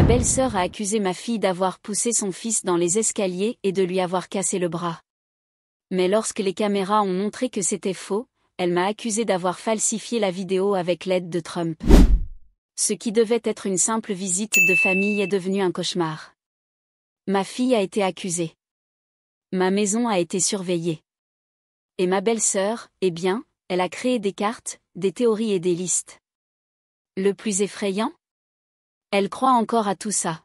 belle-sœur a accusé ma fille d'avoir poussé son fils dans les escaliers et de lui avoir cassé le bras. Mais lorsque les caméras ont montré que c'était faux, elle m'a accusé d'avoir falsifié la vidéo avec l'aide de Trump. Ce qui devait être une simple visite de famille est devenu un cauchemar. Ma fille a été accusée. Ma maison a été surveillée. Et ma belle-sœur, eh bien, elle a créé des cartes, des théories et des listes. Le plus effrayant ? Elle croit encore à tout ça.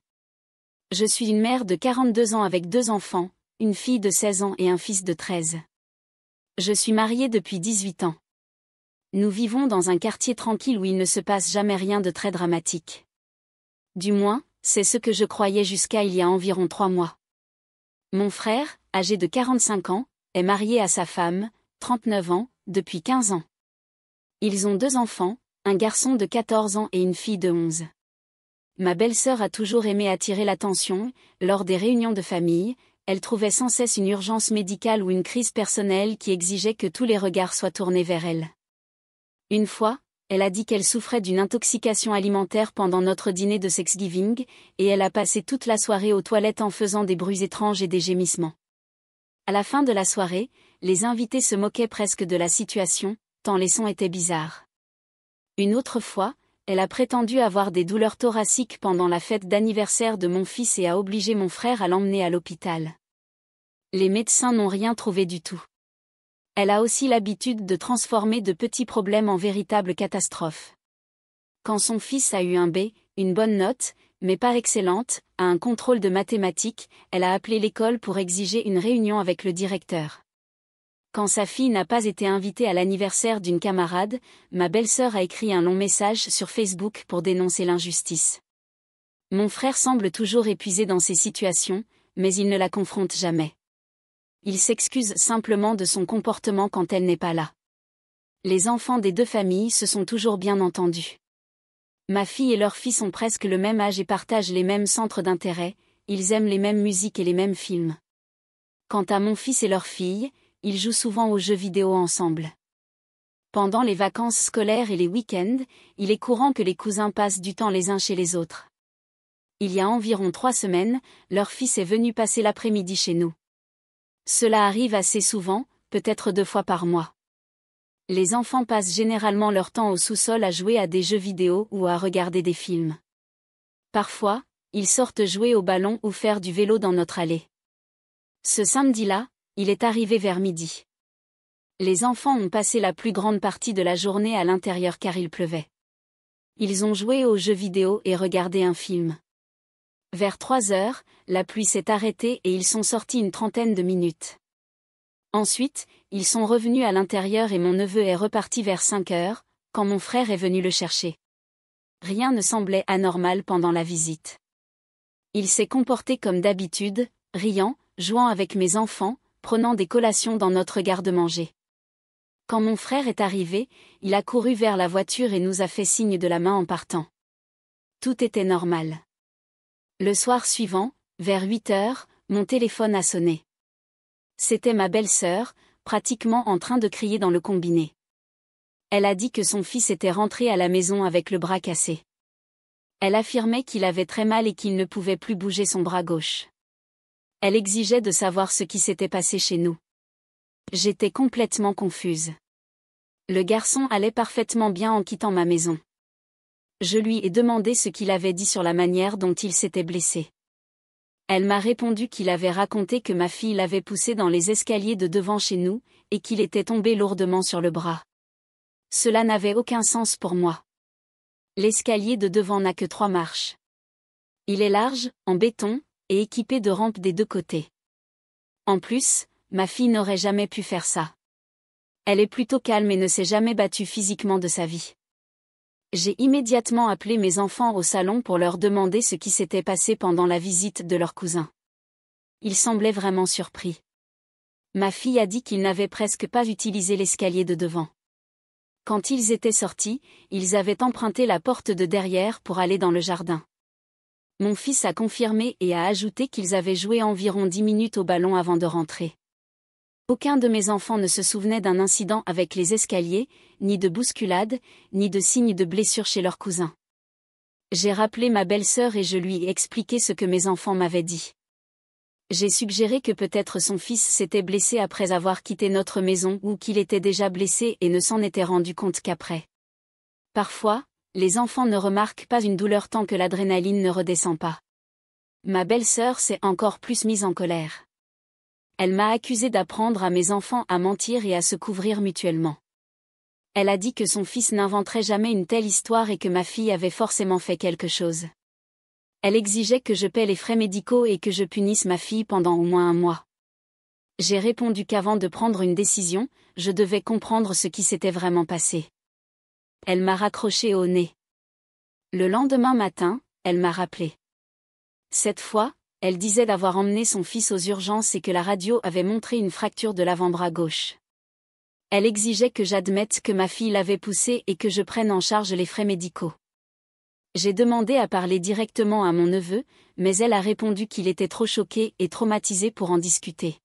Je suis une mère de 42 ans avec 2 enfants, une fille de 16 ans et un fils de 13. Je suis mariée depuis 18 ans. Nous vivons dans un quartier tranquille où il ne se passe jamais rien de très dramatique. Du moins, c'est ce que je croyais jusqu'à il y a environ 3 mois. Mon frère, âgé de 45 ans, est marié à sa femme, 39 ans, depuis 15 ans. Ils ont 2 enfants, un garçon de 14 ans et une fille de 11. Ma belle-sœur a toujours aimé attirer l'attention, lors des réunions de famille, elle trouvait sans cesse une urgence médicale ou une crise personnelle qui exigeait que tous les regards soient tournés vers elle. Une fois, elle a dit qu'elle souffrait d'une intoxication alimentaire pendant notre dîner de Thanksgiving, et elle a passé toute la soirée aux toilettes en faisant des bruits étranges et des gémissements. À la fin de la soirée, les invités se moquaient presque de la situation, tant les sons étaient bizarres. Une autre fois, elle a prétendu avoir des douleurs thoraciques pendant la fête d'anniversaire de mon fils et a obligé mon frère à l'emmener à l'hôpital. Les médecins n'ont rien trouvé du tout. Elle a aussi l'habitude de transformer de petits problèmes en véritables catastrophes. Quand son fils a eu un B, une bonne note, mais pas excellente, à un contrôle de mathématiques, elle a appelé l'école pour exiger une réunion avec le directeur. Quand sa fille n'a pas été invitée à l'anniversaire d'une camarade, ma belle-sœur a écrit un long message sur Facebook pour dénoncer l'injustice. Mon frère semble toujours épuisé dans ces situations, mais il ne la confronte jamais. Il s'excuse simplement de son comportement quand elle n'est pas là. Les enfants des 2 familles se sont toujours bien entendus. Ma fille et leur fils ont presque le même âge et partagent les mêmes centres d'intérêt, ils aiment les mêmes musiques et les mêmes films. Quant à mon fils et leur fille, ils jouent souvent aux jeux vidéo ensemble. Pendant les vacances scolaires et les week-ends, il est courant que les cousins passent du temps les uns chez les autres. Il y a environ 3 semaines, leur fils est venu passer l'après-midi chez nous. Cela arrive assez souvent, peut-être 2 fois par mois. Les enfants passent généralement leur temps au sous-sol à jouer à des jeux vidéo ou à regarder des films. Parfois, ils sortent jouer au ballon ou faire du vélo dans notre allée. Ce samedi-là, il est arrivé vers midi. Les enfants ont passé la plus grande partie de la journée à l'intérieur car il pleuvait. Ils ont joué aux jeux vidéo et regardé un film. Vers 3 heures, la pluie s'est arrêtée et ils sont sortis une trentaine de minutes. Ensuite, ils sont revenus à l'intérieur et mon neveu est reparti vers 5 heures, quand mon frère est venu le chercher. Rien ne semblait anormal pendant la visite. Il s'est comporté comme d'habitude, riant, jouant avec mes enfants, prenant des collations dans notre garde-manger. Quand mon frère est arrivé, il a couru vers la voiture et nous a fait signe de la main en partant. Tout était normal. Le soir suivant, vers 8 heures, mon téléphone a sonné. C'était ma belle-sœur, pratiquement en train de crier dans le combiné. Elle a dit que son fils était rentré à la maison avec le bras cassé. Elle affirmait qu'il avait très mal et qu'il ne pouvait plus bouger son bras gauche. Elle exigeait de savoir ce qui s'était passé chez nous. J'étais complètement confuse. Le garçon allait parfaitement bien en quittant ma maison. Je lui ai demandé ce qu'il avait dit sur la manière dont il s'était blessé. Elle m'a répondu qu'il avait raconté que ma fille l'avait poussé dans les escaliers de devant chez nous, et qu'il était tombé lourdement sur le bras. Cela n'avait aucun sens pour moi. L'escalier de devant n'a que 3 marches. Il est large, en béton, et équipé de rampes des 2 côtés. En plus, ma fille n'aurait jamais pu faire ça. Elle est plutôt calme et ne s'est jamais battue physiquement de sa vie. J'ai immédiatement appelé mes enfants au salon pour leur demander ce qui s'était passé pendant la visite de leur cousin. Ils semblaient vraiment surpris. Ma fille a dit qu'ils n'avaient presque pas utilisé l'escalier de devant. Quand ils étaient sortis, ils avaient emprunté la porte de derrière pour aller dans le jardin. Mon fils a confirmé et a ajouté qu'ils avaient joué environ 10 minutes au ballon avant de rentrer. Aucun de mes enfants ne se souvenait d'un incident avec les escaliers, ni de bousculade, ni de signes de blessure chez leur cousin. J'ai rappelé ma belle-sœur et je lui ai expliqué ce que mes enfants m'avaient dit. J'ai suggéré que peut-être son fils s'était blessé après avoir quitté notre maison ou qu'il était déjà blessé et ne s'en était rendu compte qu'après. Parfois, les enfants ne remarquent pas une douleur tant que l'adrénaline ne redescend pas. Ma belle-sœur s'est encore plus mise en colère. Elle m'a accusé d'apprendre à mes enfants à mentir et à se couvrir mutuellement. Elle a dit que son fils n'inventerait jamais une telle histoire et que ma fille avait forcément fait quelque chose. Elle exigeait que je paie les frais médicaux et que je punisse ma fille pendant au moins un mois. J'ai répondu qu'avant de prendre une décision, je devais comprendre ce qui s'était vraiment passé. Elle m'a raccroché au nez. Le lendemain matin, elle m'a rappelé. Cette fois, elle disait d'avoir emmené son fils aux urgences et que la radio avait montré une fracture de l'avant-bras gauche. Elle exigeait que j'admette que ma fille l'avait poussé et que je prenne en charge les frais médicaux. J'ai demandé à parler directement à mon neveu, mais elle a répondu qu'il était trop choqué et traumatisé pour en discuter.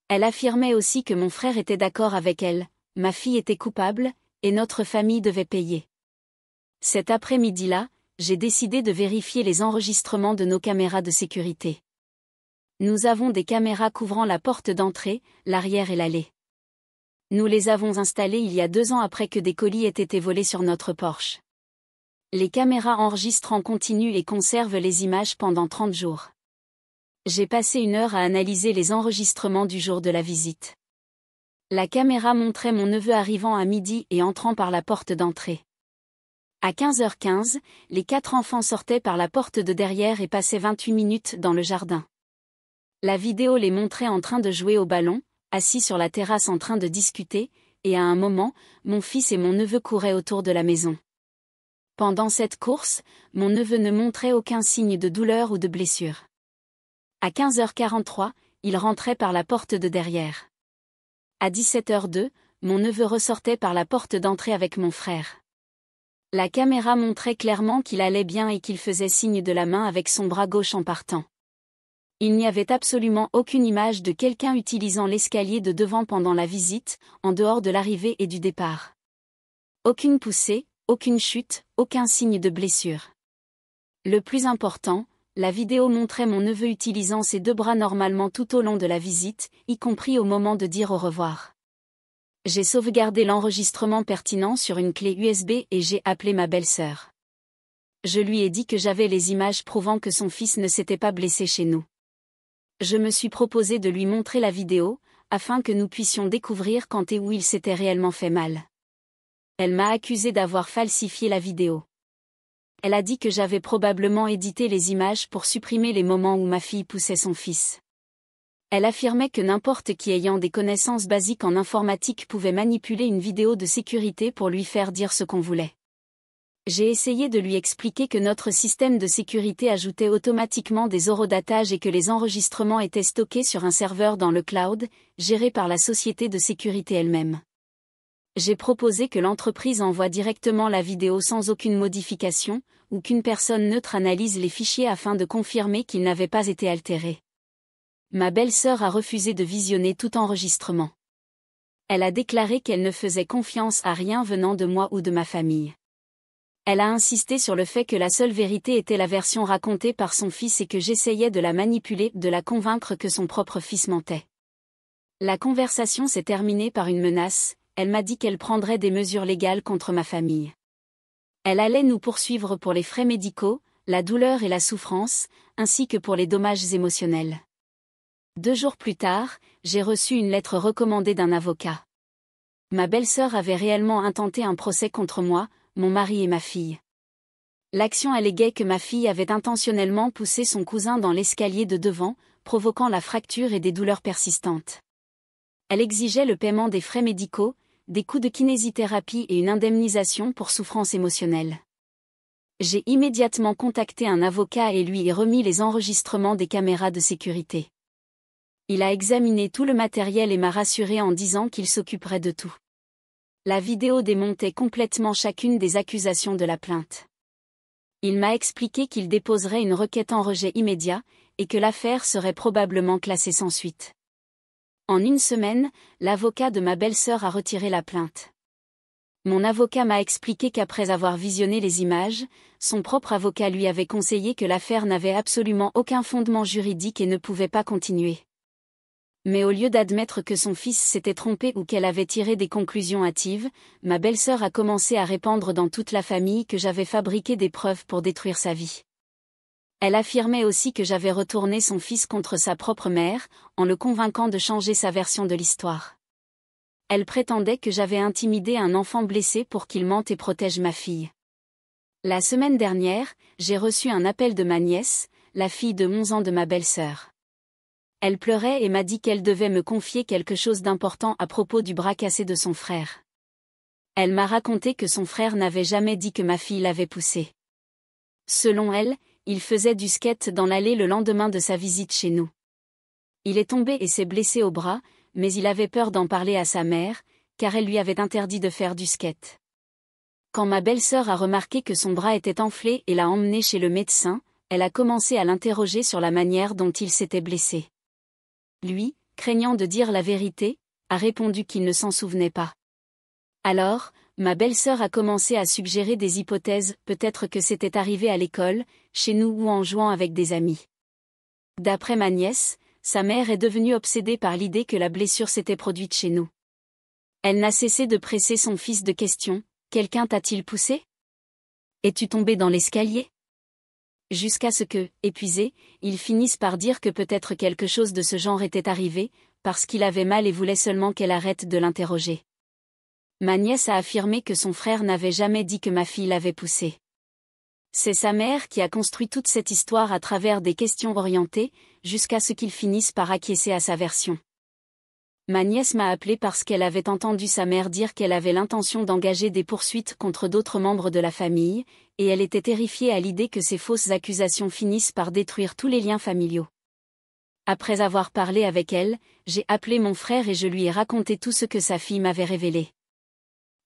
Elle affirmait aussi que mon frère était d'accord avec elle, ma fille était coupable, et notre famille devait payer. Cet après-midi-là, j'ai décidé de vérifier les enregistrements de nos caméras de sécurité. Nous avons des caméras couvrant la porte d'entrée, l'arrière et l'allée. Nous les avons installées il y a 2 ans après que des colis aient été volés sur notre Porsche. Les caméras enregistrent en continu et conservent les images pendant 30 jours. J'ai passé 1 heure à analyser les enregistrements du jour de la visite. La caméra montrait mon neveu arrivant à midi et entrant par la porte d'entrée. À 15h15, les 4 enfants sortaient par la porte de derrière et passaient 28 minutes dans le jardin. La vidéo les montrait en train de jouer au ballon, assis sur la terrasse en train de discuter, et à un moment, mon fils et mon neveu couraient autour de la maison. Pendant cette course, mon neveu ne montrait aucun signe de douleur ou de blessure. À 15h43, il rentrait par la porte de derrière. À 17h02, mon neveu ressortait par la porte d'entrée avec mon frère. La caméra montrait clairement qu'il allait bien et qu'il faisait signe de la main avec son bras gauche en partant. Il n'y avait absolument aucune image de quelqu'un utilisant l'escalier de devant pendant la visite, en dehors de l'arrivée et du départ. Aucune poussée, aucune chute, aucun signe de blessure. Le plus important, la vidéo montrait mon neveu utilisant ses 2 bras normalement tout au long de la visite, y compris au moment de dire au revoir. J'ai sauvegardé l'enregistrement pertinent sur une clé USB et j'ai appelé ma belle-sœur. Je lui ai dit que j'avais les images prouvant que son fils ne s'était pas blessé chez nous. Je me suis proposé de lui montrer la vidéo, afin que nous puissions découvrir quand et où il s'était réellement fait mal. Elle m'a accusé d'avoir falsifié la vidéo. Elle a dit que j'avais probablement édité les images pour supprimer les moments où ma fille poussait son fils. Elle affirmait que n'importe qui ayant des connaissances basiques en informatique pouvait manipuler une vidéo de sécurité pour lui faire dire ce qu'on voulait. J'ai essayé de lui expliquer que notre système de sécurité ajoutait automatiquement des horodatages et que les enregistrements étaient stockés sur un serveur dans le cloud, géré par la société de sécurité elle-même. J'ai proposé que l'entreprise envoie directement la vidéo sans aucune modification, ou qu'une personne neutre analyse les fichiers afin de confirmer qu'ils n'avaient pas été altérés. Ma belle-sœur a refusé de visionner tout enregistrement. Elle a déclaré qu'elle ne faisait confiance à rien venant de moi ou de ma famille. Elle a insisté sur le fait que la seule vérité était la version racontée par son fils et que j'essayais de la manipuler, de la convaincre que son propre fils mentait. La conversation s'est terminée par une menace. Elle m'a dit qu'elle prendrait des mesures légales contre ma famille. Elle allait nous poursuivre pour les frais médicaux, la douleur et la souffrance, ainsi que pour les dommages émotionnels. 2 jours plus tard, j'ai reçu une lettre recommandée d'un avocat. Ma belle-sœur avait réellement intenté un procès contre moi, mon mari et ma fille. L'action alléguait que ma fille avait intentionnellement poussé son cousin dans l'escalier de devant, provoquant la fracture et des douleurs persistantes. Elle exigeait le paiement des frais médicaux, des coûts de kinésithérapie et une indemnisation pour souffrance émotionnelle. J'ai immédiatement contacté un avocat et lui ai remis les enregistrements des caméras de sécurité. Il a examiné tout le matériel et m'a rassuré en disant qu'il s'occuperait de tout. La vidéo démontait complètement chacune des accusations de la plainte. Il m'a expliqué qu'il déposerait une requête en rejet immédiat, et que l'affaire serait probablement classée sans suite. En 1 semaine, l'avocat de ma belle-sœur a retiré la plainte. Mon avocat m'a expliqué qu'après avoir visionné les images, son propre avocat lui avait conseillé que l'affaire n'avait absolument aucun fondement juridique et ne pouvait pas continuer. Mais au lieu d'admettre que son fils s'était trompé ou qu'elle avait tiré des conclusions hâtives, ma belle-sœur a commencé à répandre dans toute la famille que j'avais fabriqué des preuves pour détruire sa vie. Elle affirmait aussi que j'avais retourné son fils contre sa propre mère, en le convainquant de changer sa version de l'histoire. Elle prétendait que j'avais intimidé un enfant blessé pour qu'il mente et protège ma fille. La semaine dernière, j'ai reçu un appel de ma nièce, la fille de 11 ans de ma belle-sœur. Elle pleurait et m'a dit qu'elle devait me confier quelque chose d'important à propos du bras cassé de son frère. Elle m'a raconté que son frère n'avait jamais dit que ma fille l'avait poussé. Selon elle, il faisait du skate dans l'allée le lendemain de sa visite chez nous. Il est tombé et s'est blessé au bras, mais il avait peur d'en parler à sa mère, car elle lui avait interdit de faire du skate. Quand ma belle-sœur a remarqué que son bras était enflé et l'a emmené chez le médecin, elle a commencé à l'interroger sur la manière dont il s'était blessé. Lui, craignant de dire la vérité, a répondu qu'il ne s'en souvenait pas. Alors, ma belle-sœur a commencé à suggérer des hypothèses, peut-être que c'était arrivé à l'école, chez nous ou en jouant avec des amis. D'après ma nièce, sa mère est devenue obsédée par l'idée que la blessure s'était produite chez nous. Elle n'a cessé de presser son fils de questions. Quelqu'un t'a-t-il poussé? Es-tu tombé dans l'escalier? Jusqu'à ce que, épuisé, il finisse par dire que peut-être quelque chose de ce genre était arrivé, parce qu'il avait mal et voulait seulement qu'elle arrête de l'interroger. Ma nièce a affirmé que son frère n'avait jamais dit que ma fille l'avait poussé. C'est sa mère qui a construit toute cette histoire à travers des questions orientées, jusqu'à ce qu'il finisse par acquiescer à sa version. Ma nièce m'a appelé parce qu'elle avait entendu sa mère dire qu'elle avait l'intention d'engager des poursuites contre d'autres membres de la famille, et elle était terrifiée à l'idée que ces fausses accusations finissent par détruire tous les liens familiaux. Après avoir parlé avec elle, j'ai appelé mon frère et je lui ai raconté tout ce que sa fille m'avait révélé.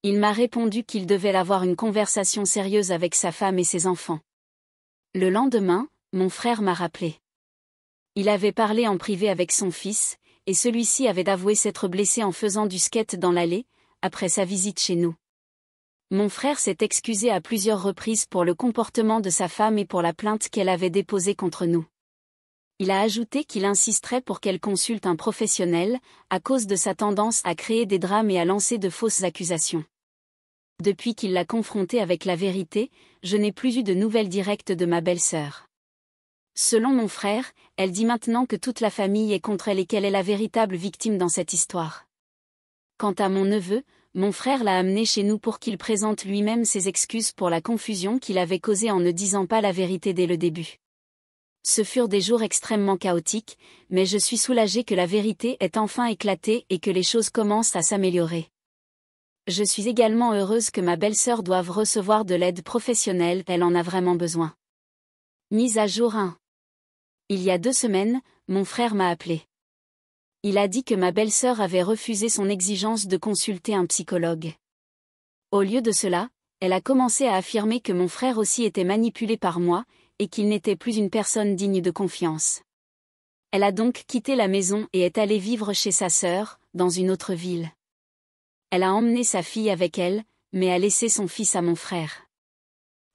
Il m'a répondu qu'il devait avoir une conversation sérieuse avec sa femme et ses enfants. Le lendemain, mon frère m'a rappelé. Il avait parlé en privé avec son fils, et celui-ci avait avoué s'être blessé en faisant du skate dans l'allée, après sa visite chez nous. Mon frère s'est excusé à plusieurs reprises pour le comportement de sa femme et pour la plainte qu'elle avait déposée contre nous. Il a ajouté qu'il insisterait pour qu'elle consulte un professionnel, à cause de sa tendance à créer des drames et à lancer de fausses accusations. Depuis qu'il l'a confrontée avec la vérité, je n'ai plus eu de nouvelles directes de ma belle-sœur. Selon mon frère, elle dit maintenant que toute la famille est contre elle et qu'elle est la véritable victime dans cette histoire. Quant à mon neveu, mon frère l'a amené chez nous pour qu'il présente lui-même ses excuses pour la confusion qu'il avait causée en ne disant pas la vérité dès le début. Ce furent des jours extrêmement chaotiques, mais je suis soulagée que la vérité ait enfin éclaté et que les choses commencent à s'améliorer. Je suis également heureuse que ma belle-sœur doive recevoir de l'aide professionnelle, elle en a vraiment besoin. Mise à jour 1. Il y a 2 semaines, mon frère m'a appelé. Il a dit que ma belle-sœur avait refusé son exigence de consulter un psychologue. Au lieu de cela, elle a commencé à affirmer que mon frère aussi était manipulé par moi, et qu'il n'était plus une personne digne de confiance. Elle a donc quitté la maison et est allée vivre chez sa sœur, dans une autre ville. Elle a emmené sa fille avec elle, mais a laissé son fils à mon frère.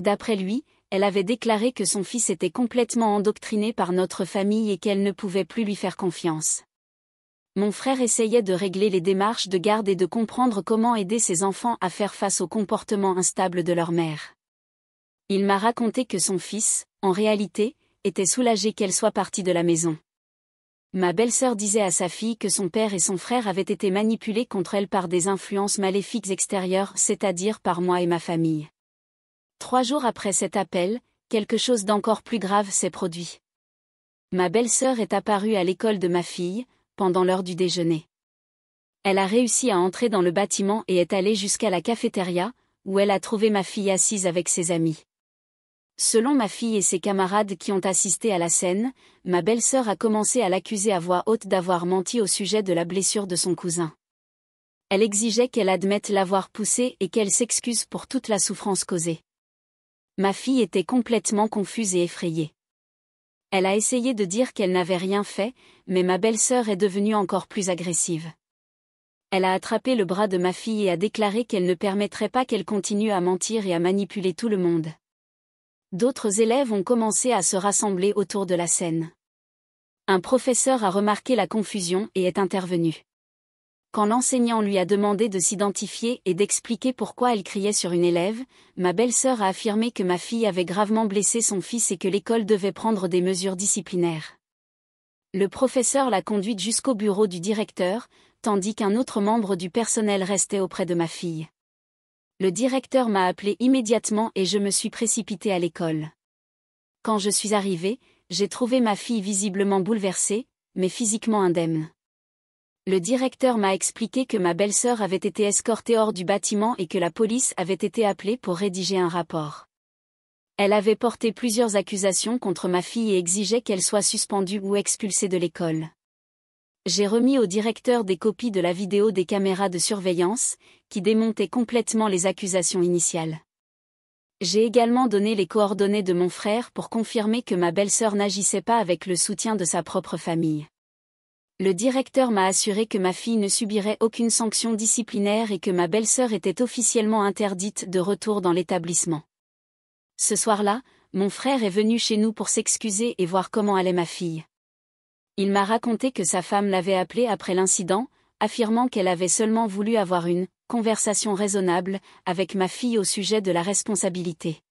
D'après lui, elle avait déclaré que son fils était complètement endoctriné par notre famille et qu'elle ne pouvait plus lui faire confiance. Mon frère essayait de régler les démarches de garde et de comprendre comment aider ses enfants à faire face au comportement instable de leur mère. Il m'a raconté que son fils, en réalité, était soulagé qu'elle soit partie de la maison. Ma belle-sœur disait à sa fille que son père et son frère avaient été manipulés contre elle par des influences maléfiques extérieures, c'est-à-dire par moi et ma famille. 3 jours après cet appel, quelque chose d'encore plus grave s'est produit. Ma belle-sœur est apparue à l'école de ma fille, pendant l'heure du déjeuner. Elle a réussi à entrer dans le bâtiment et est allée jusqu'à la cafétéria, où elle a trouvé ma fille assise avec ses amis. Selon ma fille et ses camarades qui ont assisté à la scène, ma belle-sœur a commencé à l'accuser à voix haute d'avoir menti au sujet de la blessure de son cousin. Elle exigeait qu'elle admette l'avoir poussé et qu'elle s'excuse pour toute la souffrance causée. Ma fille était complètement confuse et effrayée. Elle a essayé de dire qu'elle n'avait rien fait, mais ma belle-sœur est devenue encore plus agressive. Elle a attrapé le bras de ma fille et a déclaré qu'elle ne permettrait pas qu'elle continue à mentir et à manipuler tout le monde. D'autres élèves ont commencé à se rassembler autour de la scène. Un professeur a remarqué la confusion et est intervenu. Quand l'enseignant lui a demandé de s'identifier et d'expliquer pourquoi elle criait sur une élève, ma belle-sœur a affirmé que ma fille avait gravement blessé son fils et que l'école devait prendre des mesures disciplinaires. Le professeur l'a conduite jusqu'au bureau du directeur, tandis qu'un autre membre du personnel restait auprès de ma fille. Le directeur m'a appelé immédiatement et je me suis précipitée à l'école. Quand je suis arrivée, j'ai trouvé ma fille visiblement bouleversée, mais physiquement indemne. Le directeur m'a expliqué que ma belle-sœur avait été escortée hors du bâtiment et que la police avait été appelée pour rédiger un rapport. Elle avait porté plusieurs accusations contre ma fille et exigeait qu'elle soit suspendue ou expulsée de l'école. J'ai remis au directeur des copies de la vidéo des caméras de surveillance, qui démontaient complètement les accusations initiales. J'ai également donné les coordonnées de mon frère pour confirmer que ma belle-sœur n'agissait pas avec le soutien de sa propre famille. Le directeur m'a assuré que ma fille ne subirait aucune sanction disciplinaire et que ma belle-sœur était officiellement interdite de retour dans l'établissement. Ce soir-là, mon frère est venu chez nous pour s'excuser et voir comment allait ma fille. Il m'a raconté que sa femme l'avait appelé après l'incident, affirmant qu'elle avait seulement voulu avoir une conversation raisonnable avec ma fille au sujet de la responsabilité.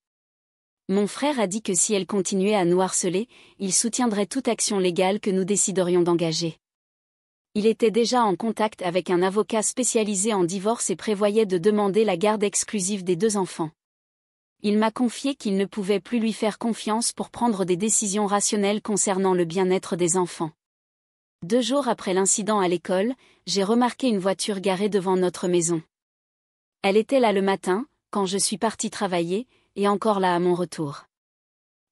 Mon frère a dit que si elle continuait à nous harceler, il soutiendrait toute action légale que nous déciderions d'engager. Il était déjà en contact avec un avocat spécialisé en divorce et prévoyait de demander la garde exclusive des 2 enfants. Il m'a confié qu'il ne pouvait plus lui faire confiance pour prendre des décisions rationnelles concernant le bien-être des enfants. 2 jours après l'incident à l'école, j'ai remarqué une voiture garée devant notre maison. Elle était là le matin, quand je suis partie travailler, et encore là à mon retour.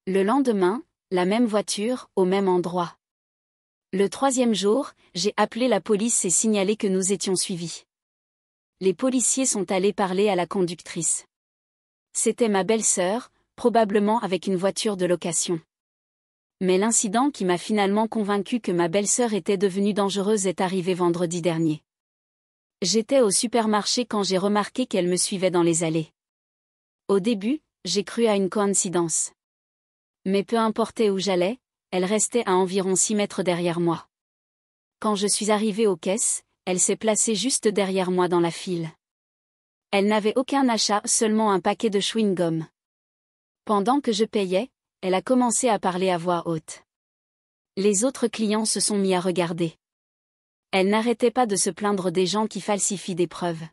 Le lendemain, la même voiture, au même endroit. Le 3e jour, j'ai appelé la police et signalé que nous étions suivis. Les policiers sont allés parler à la conductrice. C'était ma belle-sœur, probablement avec une voiture de location. Mais l'incident qui m'a finalement convaincu que ma belle-sœur était devenue dangereuse est arrivé vendredi dernier. J'étais au supermarché quand j'ai remarqué qu'elle me suivait dans les allées. Au début, j'ai cru à une coïncidence. Mais peu importait où j'allais, elle restait à environ 6 mètres derrière moi. Quand je suis arrivée aux caisses, elle s'est placée juste derrière moi dans la file. Elle n'avait aucun achat, seulement un paquet de chewing-gum. Pendant que je payais, elle a commencé à parler à voix haute. Les autres clients se sont mis à regarder. Elle n'arrêtait pas de se plaindre des gens qui falsifient des preuves.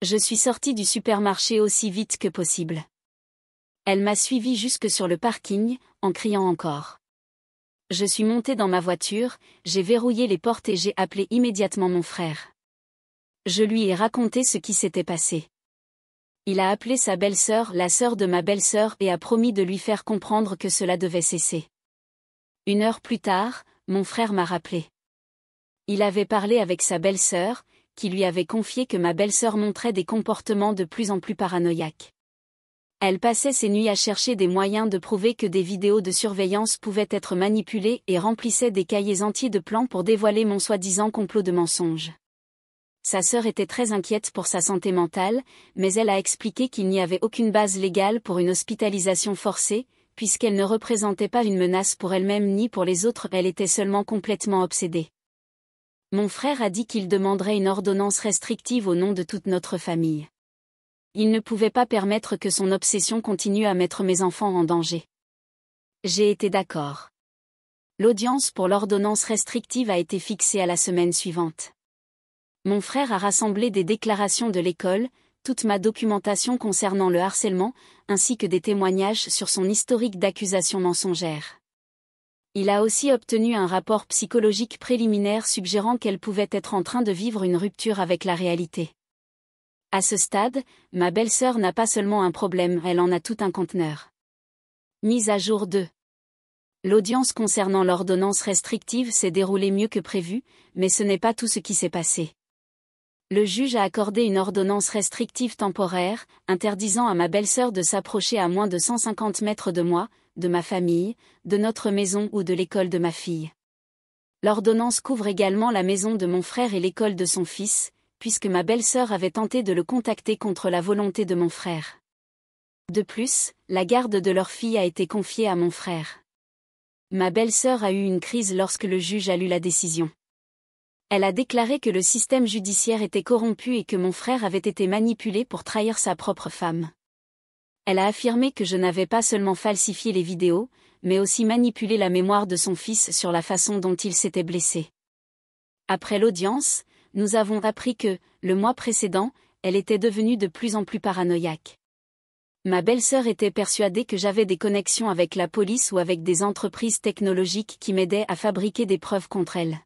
Je suis sortie du supermarché aussi vite que possible. Elle m'a suivie jusque sur le parking, en criant encore. Je suis montée dans ma voiture, j'ai verrouillé les portes et j'ai appelé immédiatement mon frère. Je lui ai raconté ce qui s'était passé. Il a appelé sa belle-sœur, la sœur de ma belle-sœur, et a promis de lui faire comprendre que cela devait cesser. 1 heure plus tard, mon frère m'a rappelé. Il avait parlé avec sa belle-sœur, qui lui avait confié que ma belle-sœur montrait des comportements de plus en plus paranoïaques. Elle passait ses nuits à chercher des moyens de prouver que des vidéos de surveillance pouvaient être manipulées et remplissait des cahiers entiers de plans pour dévoiler mon soi-disant complot de mensonges. Sa sœur était très inquiète pour sa santé mentale, mais elle a expliqué qu'il n'y avait aucune base légale pour une hospitalisation forcée, puisqu'elle ne représentait pas une menace pour elle-même ni pour les autres, elle était seulement complètement obsédée. Mon frère a dit qu'il demanderait une ordonnance restrictive au nom de toute notre famille. Il ne pouvait pas permettre que son obsession continue à mettre mes enfants en danger. J'ai été d'accord. L'audience pour l'ordonnance restrictive a été fixée à la semaine suivante. Mon frère a rassemblé des déclarations de l'école, toute ma documentation concernant le harcèlement, ainsi que des témoignages sur son historique d'accusations mensongères. Il a aussi obtenu un rapport psychologique préliminaire suggérant qu'elle pouvait être en train de vivre une rupture avec la réalité. À ce stade, ma belle-sœur n'a pas seulement un problème, elle en a tout un conteneur. Mise à jour 2. L'audience concernant l'ordonnance restrictive s'est déroulée mieux que prévu, mais ce n'est pas tout ce qui s'est passé. Le juge a accordé une ordonnance restrictive temporaire, interdisant à ma belle-sœur de s'approcher à moins de 150 mètres de moi, de ma famille, de notre maison ou de l'école de ma fille. L'ordonnance couvre également la maison de mon frère et l'école de son fils, puisque ma belle-sœur avait tenté de le contacter contre la volonté de mon frère. De plus, la garde de leur fille a été confiée à mon frère. Ma belle-sœur a eu une crise lorsque le juge a lu la décision. Elle a déclaré que le système judiciaire était corrompu et que mon frère avait été manipulé pour trahir sa propre femme. Elle a affirmé que je n'avais pas seulement falsifié les vidéos, mais aussi manipulé la mémoire de son fils sur la façon dont il s'était blessé. Après l'audience, nous avons appris que, le mois précédent, elle était devenue de plus en plus paranoïaque. Ma belle-sœur était persuadée que j'avais des connexions avec la police ou avec des entreprises technologiques qui m'aidaient à fabriquer des preuves contre elle.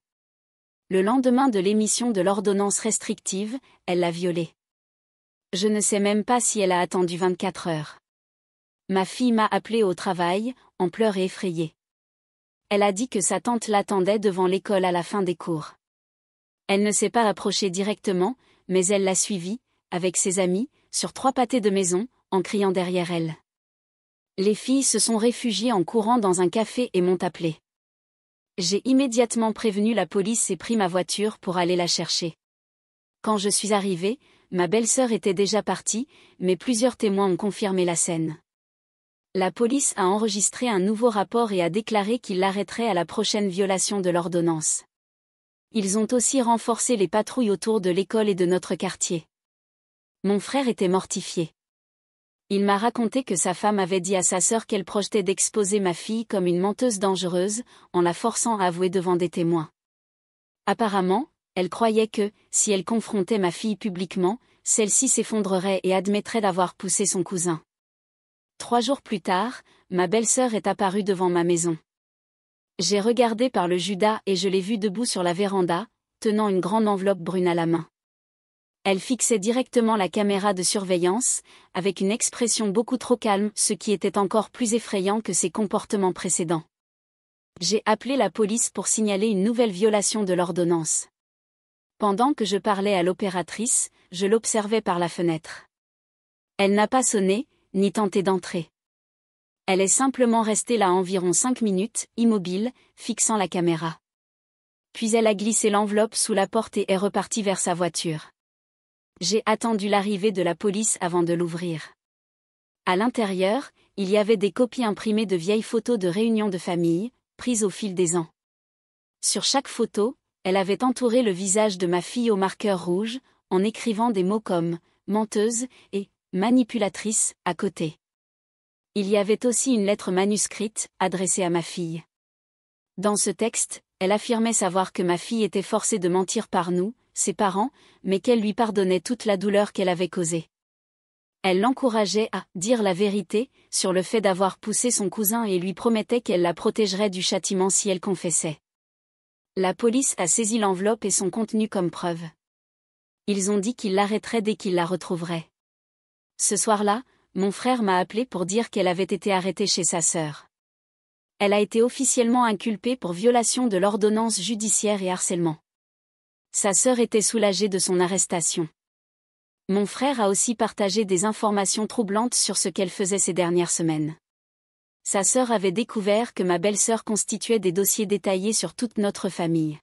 Le lendemain de l'émission de l'ordonnance restrictive, elle l'a violée. Je ne sais même pas si elle a attendu 24 heures. Ma fille m'a appelée au travail, en pleurs et effrayée. Elle a dit que sa tante l'attendait devant l'école à la fin des cours. Elle ne s'est pas approchée directement, mais elle l'a suivie, avec ses amis, sur 3 pâtés de maison, en criant derrière elle. Les filles se sont réfugiées en courant dans un café et m'ont appelée. J'ai immédiatement prévenu la police et pris ma voiture pour aller la chercher. Quand je suis arrivée, ma belle-sœur était déjà partie, mais plusieurs témoins ont confirmé la scène. La police a enregistré un nouveau rapport et a déclaré qu'ils l'arrêteraient à la prochaine violation de l'ordonnance. Ils ont aussi renforcé les patrouilles autour de l'école et de notre quartier. Mon frère était mortifié. Il m'a raconté que sa femme avait dit à sa sœur qu'elle projetait d'exposer ma fille comme une menteuse dangereuse, en la forçant à avouer devant des témoins. Apparemment, elle croyait que, si elle confrontait ma fille publiquement, celle-ci s'effondrerait et admettrait d'avoir poussé son cousin. 3 jours plus tard, ma belle-sœur est apparue devant ma maison. J'ai regardé par le Judas et je l'ai vue debout sur la véranda, tenant une grande enveloppe brune à la main. Elle fixait directement la caméra de surveillance, avec une expression beaucoup trop calme, ce qui était encore plus effrayant que ses comportements précédents. J'ai appelé la police pour signaler une nouvelle violation de l'ordonnance. Pendant que je parlais à l'opératrice, je l'observais par la fenêtre. Elle n'a pas sonné, ni tenté d'entrer. Elle est simplement restée là environ 5 minutes, immobile, fixant la caméra. Puis elle a glissé l'enveloppe sous la porte et est repartie vers sa voiture. J'ai attendu l'arrivée de la police avant de l'ouvrir. À l'intérieur, il y avait des copies imprimées de vieilles photos de réunions de famille, prises au fil des ans. Sur chaque photo, elle avait entouré le visage de ma fille au marqueur rouge, en écrivant des mots comme « menteuse » et « manipulatrice » à côté. Il y avait aussi une lettre manuscrite, adressée à ma fille. Dans ce texte, elle affirmait savoir que ma fille était forcée de mentir par nous, ses parents, mais qu'elle lui pardonnait toute la douleur qu'elle avait causée. Elle l'encourageait à dire la vérité sur le fait d'avoir poussé son cousin et lui promettait qu'elle la protégerait du châtiment si elle confessait. La police a saisi l'enveloppe et son contenu comme preuve. Ils ont dit qu'ils l'arrêteraient dès qu'ils la retrouveraient. Ce soir-là, mon frère m'a appelé pour dire qu'elle avait été arrêtée chez sa sœur. Elle a été officiellement inculpée pour violation de l'ordonnance judiciaire et harcèlement. Sa sœur était soulagée de son arrestation. Mon frère a aussi partagé des informations troublantes sur ce qu'elle faisait ces dernières semaines. Sa sœur avait découvert que ma belle-sœur constituait des dossiers détaillés sur toute notre famille.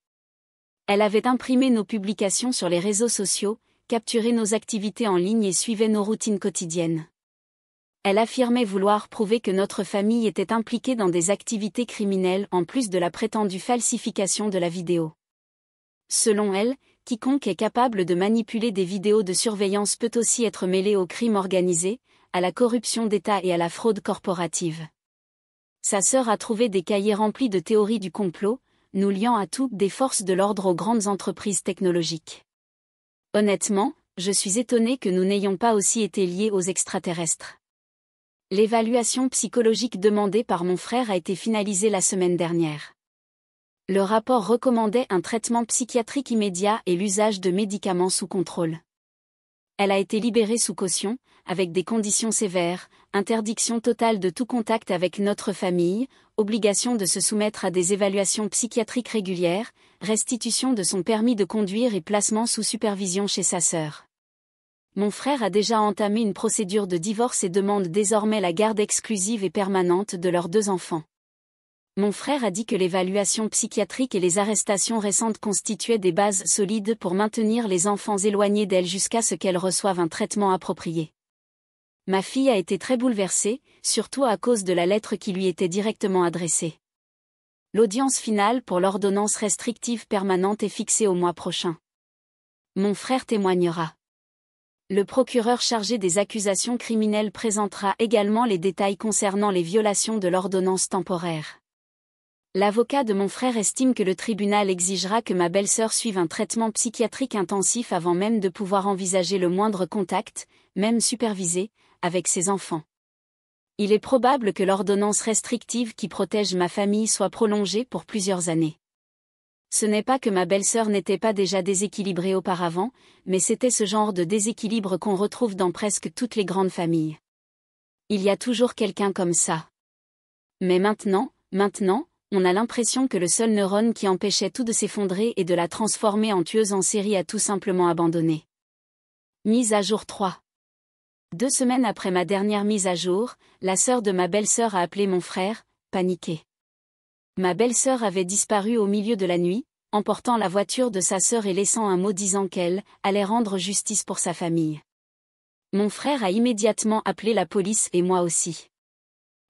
Elle avait imprimé nos publications sur les réseaux sociaux, capturé nos activités en ligne et suivait nos routines quotidiennes. Elle affirmait vouloir prouver que notre famille était impliquée dans des activités criminelles en plus de la prétendue falsification de la vidéo. Selon elle, quiconque est capable de manipuler des vidéos de surveillance peut aussi être mêlé au crime organisé, à la corruption d'État et à la fraude corporative. Sa sœur a trouvé des cahiers remplis de théories du complot, nous liant à tout, des forces de l'ordre aux grandes entreprises technologiques. Honnêtement, je suis étonnée que nous n'ayons pas aussi été liés aux extraterrestres. L'évaluation psychologique demandée par mon frère a été finalisée la semaine dernière. Le rapport recommandait un traitement psychiatrique immédiat et l'usage de médicaments sous contrôle. Elle a été libérée sous caution, avec des conditions sévères, interdiction totale de tout contact avec notre famille, obligation de se soumettre à des évaluations psychiatriques régulières, restitution de son permis de conduire et placement sous supervision chez sa sœur. Mon frère a déjà entamé une procédure de divorce et demande désormais la garde exclusive et permanente de leurs 2 enfants. Mon frère a dit que l'évaluation psychiatrique et les arrestations récentes constituaient des bases solides pour maintenir les enfants éloignés d'elle jusqu'à ce qu'elles reçoivent un traitement approprié. Ma fille a été très bouleversée, surtout à cause de la lettre qui lui était directement adressée. L'audience finale pour l'ordonnance restrictive permanente est fixée au mois prochain. Mon frère témoignera. Le procureur chargé des accusations criminelles présentera également les détails concernant les violations de l'ordonnance temporaire. L'avocat de mon frère estime que le tribunal exigera que ma belle-sœur suive un traitement psychiatrique intensif avant même de pouvoir envisager le moindre contact, même supervisé, avec ses enfants. Il est probable que l'ordonnance restrictive qui protège ma famille soit prolongée pour plusieurs années. Ce n'est pas que ma belle-sœur n'était pas déjà déséquilibrée auparavant, mais c'était ce genre de déséquilibre qu'on retrouve dans presque toutes les grandes familles. Il y a toujours quelqu'un comme ça. Mais maintenant, on a l'impression que le seul neurone qui empêchait tout de s'effondrer et de la transformer en tueuse en série a tout simplement abandonné. Mise à jour 3. 2 semaines après ma dernière mise à jour, la sœur de ma belle-sœur a appelé mon frère, paniquée. Ma belle-sœur avait disparu au milieu de la nuit, emportant la voiture de sa sœur et laissant un mot disant qu'elle allait rendre justice pour sa famille. Mon frère a immédiatement appelé la police et moi aussi.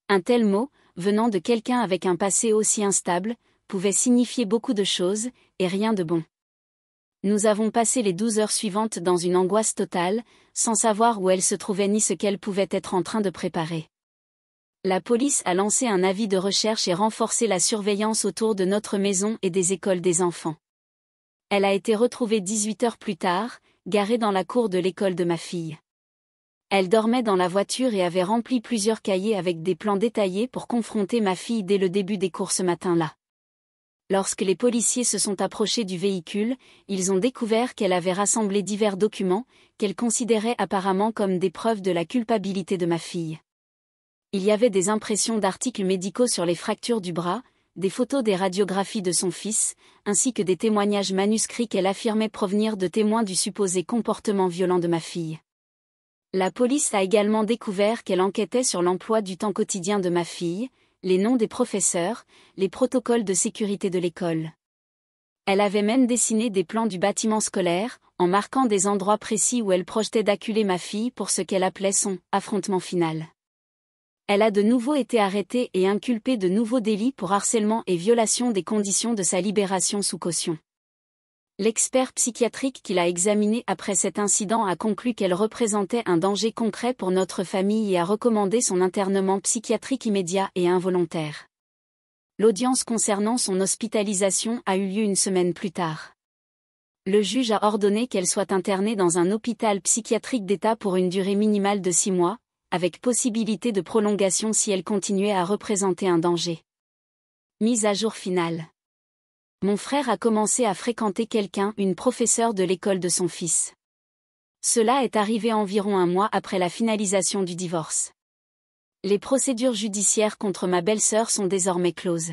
Un tel mot, venant de quelqu'un avec un passé aussi instable, pouvait signifier beaucoup de choses, et rien de bon. Nous avons passé les 12 heures suivantes dans une angoisse totale, sans savoir où elle se trouvait ni ce qu'elle pouvait être en train de préparer. La police a lancé un avis de recherche et renforcé la surveillance autour de notre maison et des écoles des enfants. Elle a été retrouvée 18 heures plus tard, garée dans la cour de l'école de ma fille. Elle dormait dans la voiture et avait rempli plusieurs cahiers avec des plans détaillés pour confronter ma fille dès le début des cours ce matin-là. Lorsque les policiers se sont approchés du véhicule, ils ont découvert qu'elle avait rassemblé divers documents, qu'elle considérait apparemment comme des preuves de la culpabilité de ma fille. Il y avait des impressions d'articles médicaux sur les fractures du bras, des photos des radiographies de son fils, ainsi que des témoignages manuscrits qu'elle affirmait provenir de témoins du supposé comportement violent de ma fille. La police a également découvert qu'elle enquêtait sur l'emploi du temps quotidien de ma fille, les noms des professeurs, les protocoles de sécurité de l'école. Elle avait même dessiné des plans du bâtiment scolaire, en marquant des endroits précis où elle projetait d'acculer ma fille pour ce qu'elle appelait son « affrontement final ». Elle a de nouveau été arrêtée et inculpée de nouveaux délits pour harcèlement et violation des conditions de sa libération sous caution. L'expert psychiatrique qui l'a examinée après cet incident a conclu qu'elle représentait un danger concret pour notre famille et a recommandé son internement psychiatrique immédiat et involontaire. L'audience concernant son hospitalisation a eu lieu une semaine plus tard. Le juge a ordonné qu'elle soit internée dans un hôpital psychiatrique d'État pour une durée minimale de 6 mois, avec possibilité de prolongation si elle continuait à représenter un danger. Mise à jour finale. Mon frère a commencé à fréquenter une professeure de l'école de son fils. Cela est arrivé environ 1 mois après la finalisation du divorce. Les procédures judiciaires contre ma belle-sœur sont désormais closes.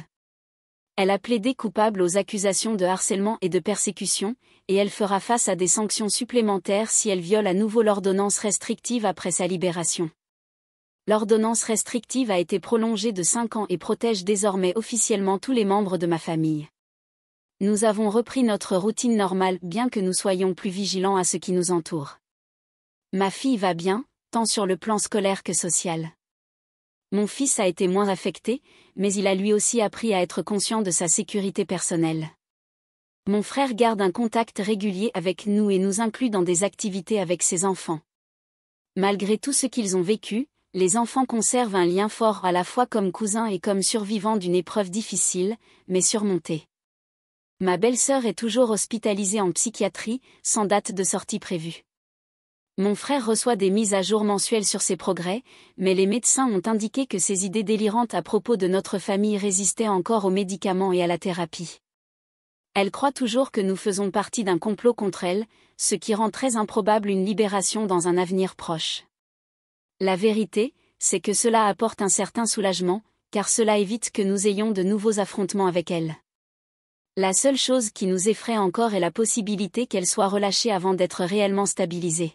Elle a plaidé coupable aux accusations de harcèlement et de persécution, et elle fera face à des sanctions supplémentaires si elle viole à nouveau l'ordonnance restrictive après sa libération. L'ordonnance restrictive a été prolongée de 5 ans et protège désormais officiellement tous les membres de ma famille. Nous avons repris notre routine normale bien que nous soyons plus vigilants à ce qui nous entoure. Ma fille va bien, tant sur le plan scolaire que social. Mon fils a été moins affecté, mais il a lui aussi appris à être conscient de sa sécurité personnelle. Mon frère garde un contact régulier avec nous et nous inclut dans des activités avec ses enfants. Malgré tout ce qu'ils ont vécu, les enfants conservent un lien fort à la fois comme cousins et comme survivants d'une épreuve difficile, mais surmontée. Ma belle-sœur est toujours hospitalisée en psychiatrie, sans date de sortie prévue. Mon frère reçoit des mises à jour mensuelles sur ses progrès, mais les médecins ont indiqué que ses idées délirantes à propos de notre famille résistaient encore aux médicaments et à la thérapie. Elle croit toujours que nous faisons partie d'un complot contre elle, ce qui rend très improbable une libération dans un avenir proche. La vérité, c'est que cela apporte un certain soulagement, car cela évite que nous ayons de nouveaux affrontements avec elle. La seule chose qui nous effraie encore est la possibilité qu'elle soit relâchée avant d'être réellement stabilisée.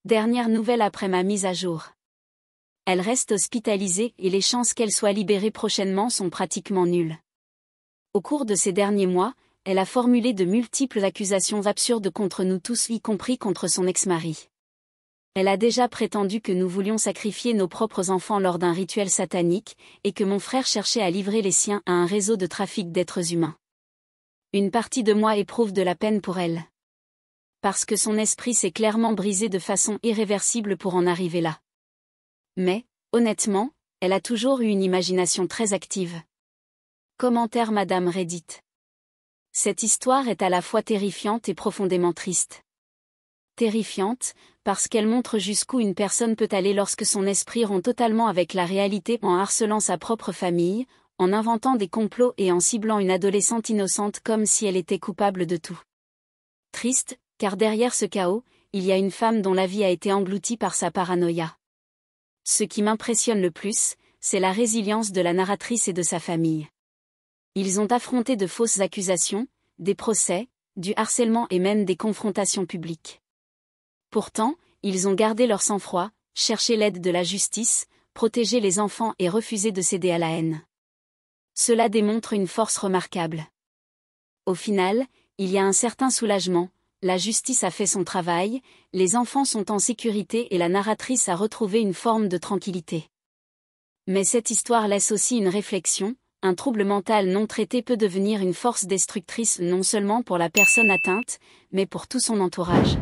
Dernière nouvelle après ma mise à jour. Elle reste hospitalisée et les chances qu'elle soit libérée prochainement sont pratiquement nulles. Au cours de ces derniers mois, elle a formulé de multiples accusations absurdes contre nous tous, y compris contre son ex-mari. Elle a déjà prétendu que nous voulions sacrifier nos propres enfants lors d'un rituel satanique, et que mon frère cherchait à livrer les siens à un réseau de trafic d'êtres humains. Une partie de moi éprouve de la peine pour elle. Parce que son esprit s'est clairement brisé de façon irréversible pour en arriver là. Mais, honnêtement, elle a toujours eu une imagination très active. Commentaire Madame Reddit. Cette histoire est à la fois terrifiante et profondément triste. Terrifiante, parce qu'elle montre jusqu'où une personne peut aller lorsque son esprit rompt totalement avec la réalité en harcelant sa propre famille, en inventant des complots et en ciblant une adolescente innocente comme si elle était coupable de tout. Triste, car derrière ce chaos, il y a une femme dont la vie a été engloutie par sa paranoïa. Ce qui m'impressionne le plus, c'est la résilience de la narratrice et de sa famille. Ils ont affronté de fausses accusations, des procès, du harcèlement et même des confrontations publiques. Pourtant, ils ont gardé leur sang-froid, cherché l'aide de la justice, protégé les enfants et refusé de céder à la haine. Cela démontre une force remarquable. Au final, il y a un certain soulagement, la justice a fait son travail, les enfants sont en sécurité et la narratrice a retrouvé une forme de tranquillité. Mais cette histoire laisse aussi une réflexion. Un trouble mental non traité peut devenir une force destructrice non seulement pour la personne atteinte, mais pour tout son entourage.